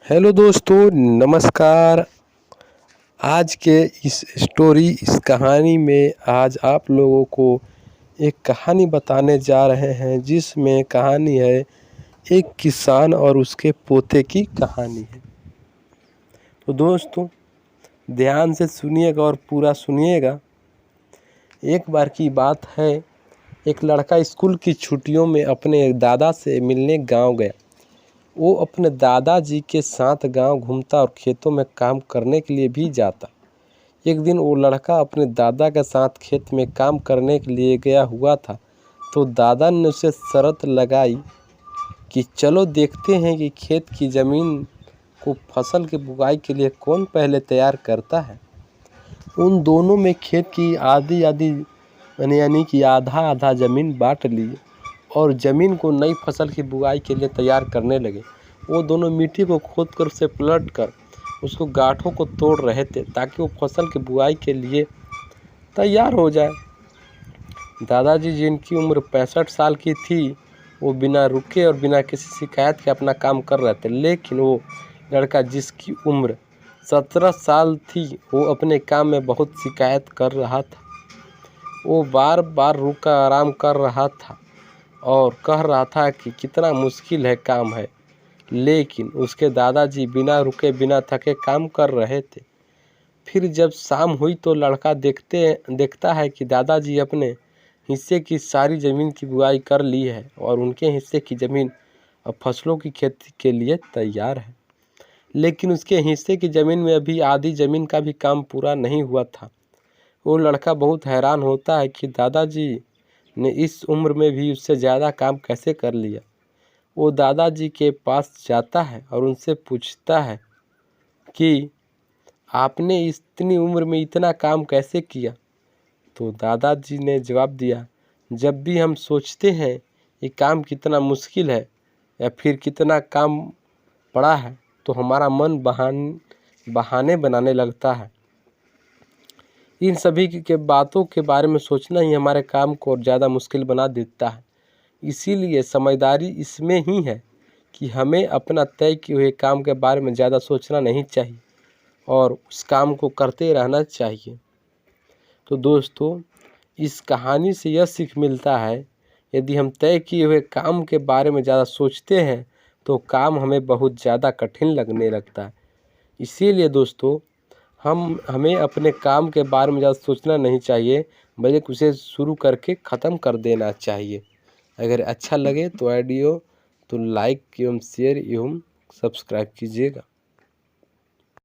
Hello दोस्तों, नमस्कार। आज के इस कहानी में आज आप लोगों को एक कहानी बताने जा रहे हैं, जिसमें कहानी है एक किसान और उसके पोते की कहानी है। तो दोस्तों, ध्यान से सुनिएगा और पूरा सुनिएगा। एक बार की बात है, एक लड़का स्कूल की छुट्टियों में अपने दादा से मिलने गांव गया। वो अपने दादाजी के साथ गांव घूमता और खेतों में काम करने के लिए भी जाता। एक दिन वो लड़का अपने दादा के साथ खेत में काम करने के लिए गया हुआ था, तो दादा ने उसे शर्त लगाई कि चलो देखते हैं कि खेत की ज़मीन को फसल की बुआई के लिए कौन पहले तैयार करता है। उन दोनों में खेत की आधी आधी यानी कि आधा आधा ज़मीन बांट ली और ज़मीन को नई फसल की बुआई के लिए तैयार करने लगे। वो दोनों मिट्टी को खोद कर उसे पलट कर उसको गांठों को तोड़ रहे थे, ताकि वो फसल की बुआई के लिए तैयार हो जाए। दादाजी, जिनकी उम्र 65 साल की थी, वो बिना रुके और बिना किसी शिकायत के अपना काम कर रहे थे। लेकिन वो लड़का, जिसकी उम्र 17 साल थी, वो अपने काम में बहुत शिकायत कर रहा था। वो बार बार रुका आराम कर रहा था और कह रहा था कि कितना मुश्किल है काम है। लेकिन उसके दादाजी बिना रुके बिना थके काम कर रहे थे। फिर जब शाम हुई तो लड़का देखता है कि दादाजी अपने हिस्से की सारी ज़मीन की बुआई कर ली है और उनके हिस्से की ज़मीन अब फसलों की खेती के लिए तैयार है। लेकिन उसके हिस्से की ज़मीन में अभी आधी ज़मीन का भी काम पूरा नहीं हुआ था। वो लड़का बहुत हैरान होता है कि दादाजी ने इस उम्र में भी उससे ज़्यादा काम कैसे कर लिया। वो दादाजी के पास जाता है और उनसे पूछता है कि आपने इतनी उम्र में इतना काम कैसे किया। तो दादाजी ने जवाब दिया, जब भी हम सोचते हैं ये काम कितना मुश्किल है या फिर कितना काम पड़ा है, तो हमारा मन बहाने बनाने लगता है। इन सभी के बातों के बारे में सोचना ही हमारे काम को और ज़्यादा मुश्किल बना देता है। इसीलिए समझदारी इसमें ही है कि हमें अपना तय किए हुए काम के बारे में ज़्यादा सोचना नहीं चाहिए और उस काम को करते रहना चाहिए। तो दोस्तों, इस कहानी से यह सीख मिलता है, यदि हम तय किए हुए काम के बारे में ज़्यादा सोचते हैं तो काम हमें बहुत ज़्यादा कठिन लगने लगता है। इसीलिए दोस्तों, हमें अपने काम के बारे में ज़्यादा सोचना नहीं चाहिए, बल्कि उसे शुरू करके ख़त्म कर देना चाहिए। अगर अच्छा लगे तो ऑडियो तो लाइक एवं शेयर एवं सब्सक्राइब कीजिएगा।